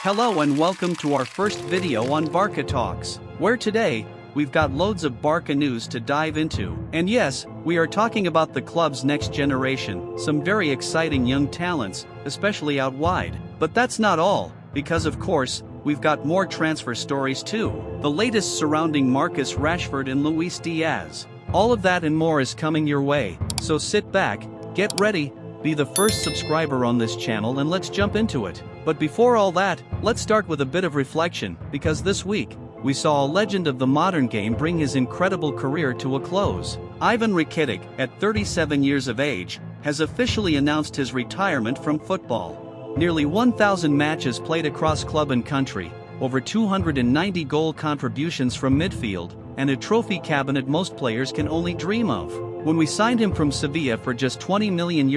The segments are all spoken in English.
Hello and welcome to our first video on BarcaTalks, where today, we've got loads of Barca news to dive into. And yes, we are talking about the club's next generation, some very exciting young talents, especially out wide. But that's not all, because of course, we've got more transfer stories too. The latest surrounding Marcus Rashford and Luiz Diaz. All of that and more is coming your way, so sit back, get ready, be the first subscriber on this channel and let's jump into it. But before all that, let's start with a bit of reflection, because this week, we saw a legend of the modern game bring his incredible career to a close. Ivan Rakitić, at 37 years of age, has officially announced his retirement from football. Nearly 1,000 matches played across club and country, over 290 goal contributions from midfield, and a trophy cabinet most players can only dream of. When we signed him from Sevilla for just €20 million,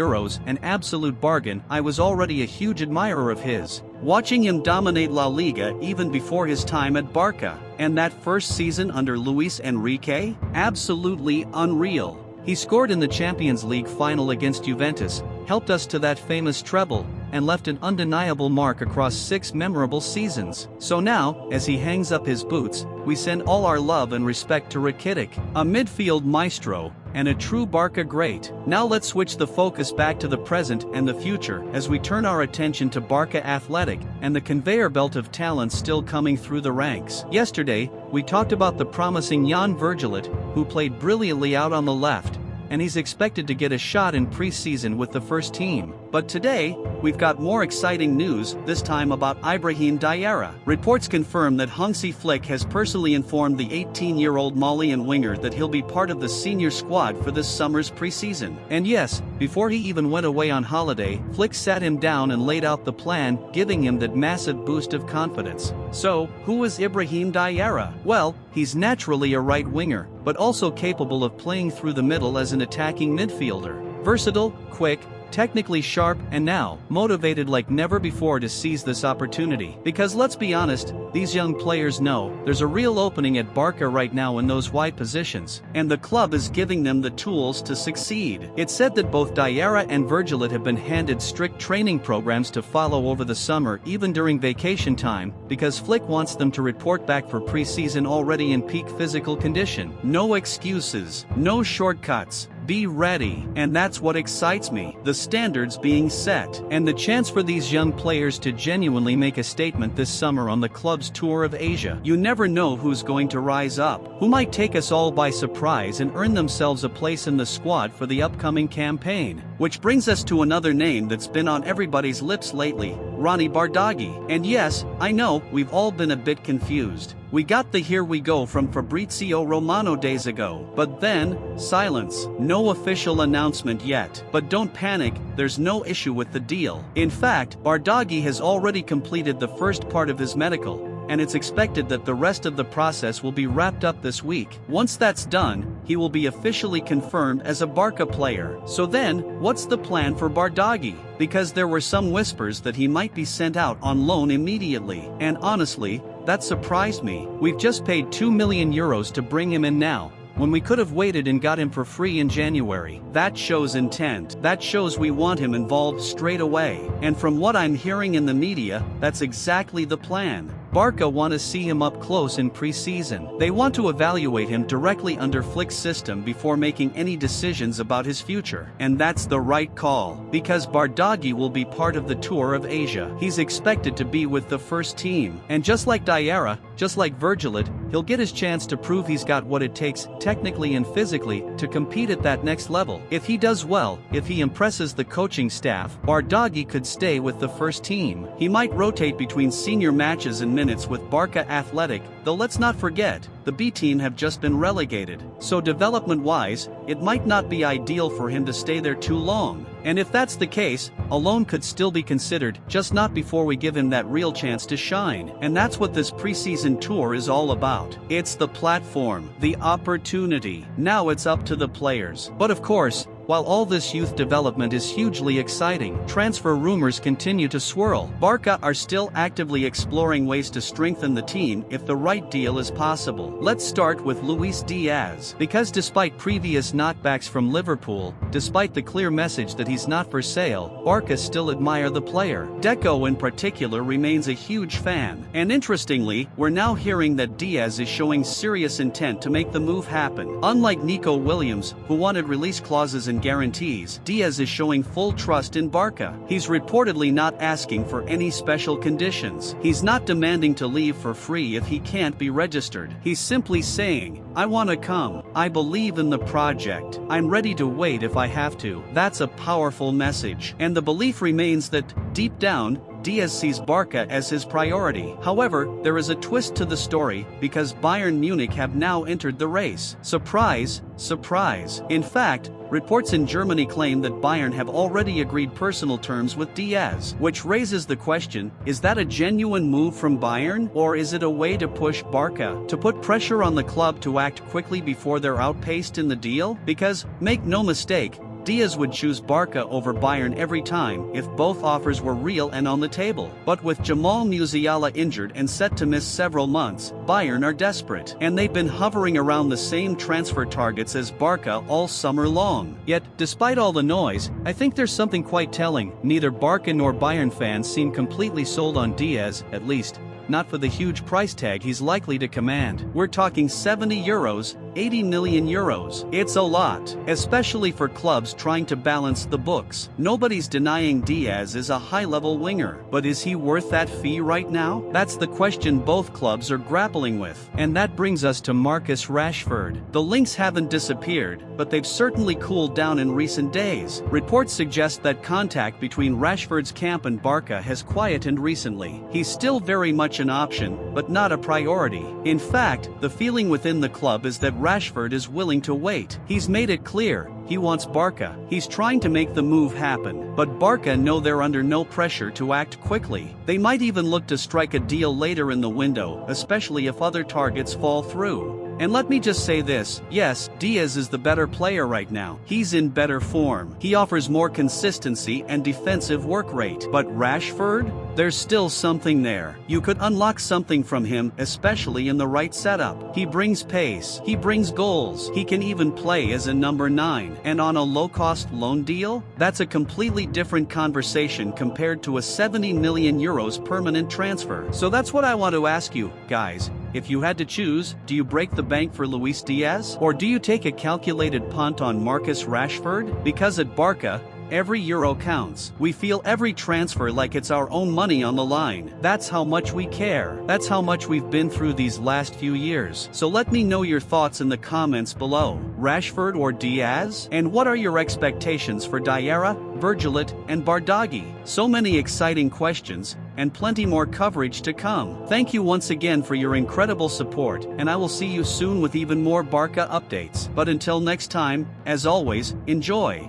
an absolute bargain, I was already a huge admirer of his. Watching him dominate La Liga even before his time at Barca, and that first season under Luis Enrique, absolutely unreal. He scored in the Champions League final against Juventus, helped us to that famous treble, and left an undeniable mark across 6 memorable seasons. So now, as he hangs up his boots, we send all our love and respect to Rakitić, a midfield maestro, and a true Barca great. Now let's switch the focus back to the present and the future as we turn our attention to Barca Athletic and the conveyor belt of talent still coming through the ranks. Yesterday, we talked about the promising Jan Vergelet, who played brilliantly out on the left, and he's expected to get a shot in pre-season with the first team. But today, we've got more exciting news, this time about Ibrahim Diarra. Reports confirm that Hansi Flick has personally informed the 18-year-old Malian winger that he'll be part of the senior squad for this summer's pre-season. And yes, before he even went away on holiday, Flick sat him down and laid out the plan, giving him that massive boost of confidence. So, who is Ibrahim Diarra? Well, he's naturally a right winger, but also capable of playing through the middle as an attacking midfielder. Versatile, quick, technically sharp, and now, motivated like never before to seize this opportunity. Because let's be honest, these young players know, there's a real opening at Barca right now in those wide positions, and the club is giving them the tools to succeed. It's said that both Diarra and Vergelet have been handed strict training programs to follow over the summer even during vacation time, because Flick wants them to report back for pre-season already in peak physical condition. No excuses, no shortcuts. Be ready, and that's what excites me, the standards being set, and the chance for these young players to genuinely make a statement this summer on the club's tour of Asia. You never know who's going to rise up, who might take us all by surprise and earn themselves a place in the squad for the upcoming campaign. Which brings us to another name that's been on everybody's lips lately, Roony Bardagi. And yes, I know, we've all been a bit confused. We got the "here we go" from Fabrizio Romano days ago, but then, silence. No official announcement yet. But don't panic, there's no issue with the deal. In fact, Bardagi has already completed the first part of his medical, and it's expected that the rest of the process will be wrapped up this week. Once that's done, he will be officially confirmed as a Barca player. So then, what's the plan for Bardagi? Because there were some whispers that he might be sent out on loan immediately, and honestly, that surprised me. We've just paid €2 million to bring him in now, when we could have waited and got him for free in January. That shows intent. That shows we want him involved straight away. And from what I'm hearing in the media, that's exactly the plan. Barca want to see him up close in pre-season. They want to evaluate him directly under Flick's system before making any decisions about his future. And that's the right call, because Bardagi will be part of the tour of Asia. He's expected to be with the first team. And just like Diarra, just like Vergelet, he'll get his chance to prove he's got what it takes, technically and physically, to compete at that next level. If he does well, if he impresses the coaching staff, Bardagi could stay with the first team. He might rotate between senior matches and minutes with Barca Athletic, though let's not forget, the B team have just been relegated. So development-wise, it might not be ideal for him to stay there too long. And if that's the case, a loan could still be considered, just not before we give him that real chance to shine. And that's what this preseason tour is all about. It's the platform, the opportunity. Now it's up to the players. But of course, While all this youth development is hugely exciting, transfer rumors continue to swirl. Barca are still actively exploring ways to strengthen the team if the right deal is possible. Let's start with Luiz Diaz, because despite previous knockbacks from Liverpool, despite the clear message that he's not for sale, Barca still admire the player. Deco in particular remains a huge fan. And interestingly, we're now hearing that Diaz is showing serious intent to make the move happen. Unlike Nico Williams, who wanted release clauses and guarantees, Diaz is showing full trust in Barca. He's reportedly not asking for any special conditions. He's not demanding to leave for free if he can't be registered. He's simply saying, I want to come. I believe in the project. I'm ready to wait if I have to. That's a powerful message. And the belief remains that, deep down, Diaz sees Barca as his priority. However, there is a twist to the story, because Bayern Munich have now entered the race. Surprise, surprise. In fact, reports in Germany claim that Bayern have already agreed personal terms with Diaz, which raises the question, is that a genuine move from Bayern, or is it a way to push Barca, to put pressure on the club to act quickly before they're outpaced in the deal? Because, make no mistake, Diaz would choose Barca over Bayern every time if both offers were real and on the table. But with Jamal Musiala injured and set to miss several months, Bayern are desperate, and they've been hovering around the same transfer targets as Barca all summer long. Yet, despite all the noise, I think there's something quite telling. Neither Barca nor Bayern fans seem completely sold on Diaz, at least not for the huge price tag he's likely to command. We're talking €70, 80 million euros. It's a lot, especially for clubs trying to balance the books. Nobody's denying Diaz is a high-level winger, but is he worth that fee right now? That's the question both clubs are grappling with. And that brings us to Marcus Rashford. The links haven't disappeared, but they've certainly cooled down in recent days. Reports suggest that contact between Rashford's camp and Barca has quietened recently. He's still very much an option, but not a priority. In fact, the feeling within the club is that Rashford is willing to wait. He's made it clear, he wants Barca. He's trying to make the move happen. But Barca know they're under no pressure to act quickly. They might even look to strike a deal later in the window, especially if other targets fall through. And let me just say this, yes, Diaz is the better player right now. He's in better form. He offers more consistency and defensive work rate. But Rashford? There's still something there. You could unlock something from him, especially in the right setup. He brings pace. He brings goals. He can even play as a number 9. And on a low-cost loan deal? That's a completely different conversation compared to a €70 million permanent transfer. So that's what I want to ask you, guys. If you had to choose, do you break the bank for Luiz Diaz? Or do you take a calculated punt on Marcus Rashford? Because at Barca, every euro counts. We feel every transfer like it's our own money on the line. That's how much we care. That's how much we've been through these last few years. So let me know your thoughts in the comments below. Rashford or Diaz? And what are your expectations for Diarra, Bardghji, and Bardagi? So many exciting questions, and plenty more coverage to come. Thank you once again for your incredible support, and I will see you soon with even more Barca updates. But until next time, as always, enjoy.